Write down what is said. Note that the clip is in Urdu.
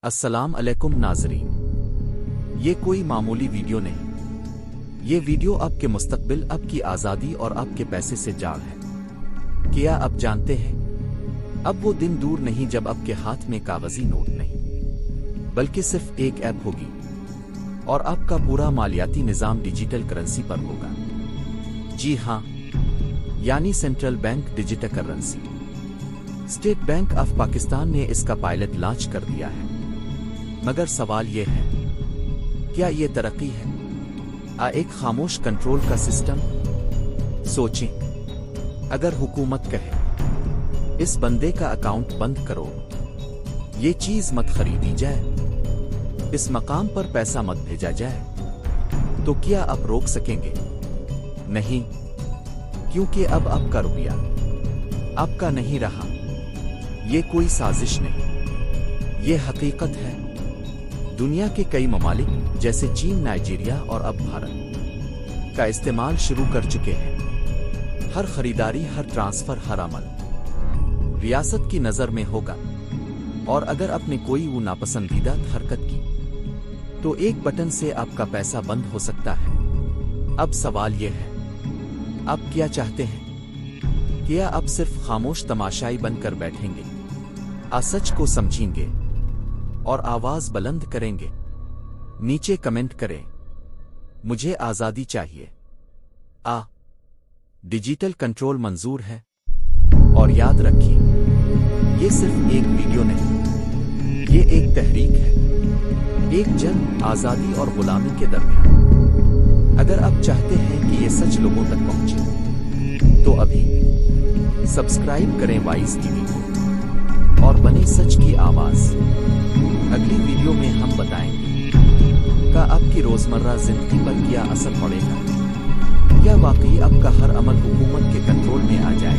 السلام علیکم ناظرین، یہ کوئی معمولی ویڈیو نہیں۔ یہ ویڈیو آپ کے مستقبل، آپ کی آزادی اور آپ کے پیسے سے جاڑ ہے۔ کیا آپ جانتے ہیں اب وہ دن دور نہیں جب آپ کے ہاتھ میں کاغذی نوٹ نہیں بلکہ صرف ایک ایپ ہوگی اور آپ کا پورا مالیاتی نظام ڈیجیٹل کرنسی پر ہوگا۔ جی ہاں، یعنی central bank digital currency. State bank of Pakistan نے اس کا پائلٹ لانچ کر دیا ہے، مگر سوال یہ ہے، کیا یہ ترقی ہے ایک خاموش کنٹرول کا سسٹم؟ سوچیں، اگر حکومت کہے اس بندے کا اکاؤنٹ بند کرو، یہ چیز مت خریدی جائے، اس مقام پر پیسہ مت بھیجا جائے، تو کیا آپ روک سکیں گے؟ نہیں، کیونکہ اب آپ کا روپیہ آپ کا نہیں رہا۔ یہ کوئی سازش نہیں، یہ حقیقت ہے۔ دنیا کے کئی ممالک جیسے چین، نائجیریا اور اب بھارت کا استعمال شروع کر چکے ہیں۔ ہر خریداری، ہر ٹرانسفر، ہر عمل ریاست کی نظر میں ہوگا، اور اگر آپ نے کوئی وہ ناپسندیدہ حرکت کی تو ایک بٹن سے آپ کا پیسہ بند ہو سکتا ہے۔ اب سوال یہ ہے، آپ کیا چاہتے ہیں؟ کیا آپ صرف خاموش تماشائی بن کر بیٹھیں گے، سچ کو سمجھیں گے اور آواز بلند کریں گے؟ نیچے کمنٹ کریں، مجھے آزادی چاہیے۔ ڈیجیٹل کنٹرول منظور ہے، اور یاد رکھیں، یہ صرف ایک ویڈیو نہیں، یہ ایک تحریک ہے، ایک جنگ آزادی اور غلامی کے درمیان۔ اگر آپ چاہتے ہیں کہ یہ سچ لوگوں تک پہنچے تو ابھی سبسکرائب کریں وائس ٹی وی کو اور بنے سچ کی آواز۔ اگلی ویڈیو میں ہم بتائیں گے کہ آپ کی روزمرہ زندگی پر کیا اثر پڑے گا، کیا واقعی آپ کا ہر عمل حکومت کے کنٹرول میں آ جائے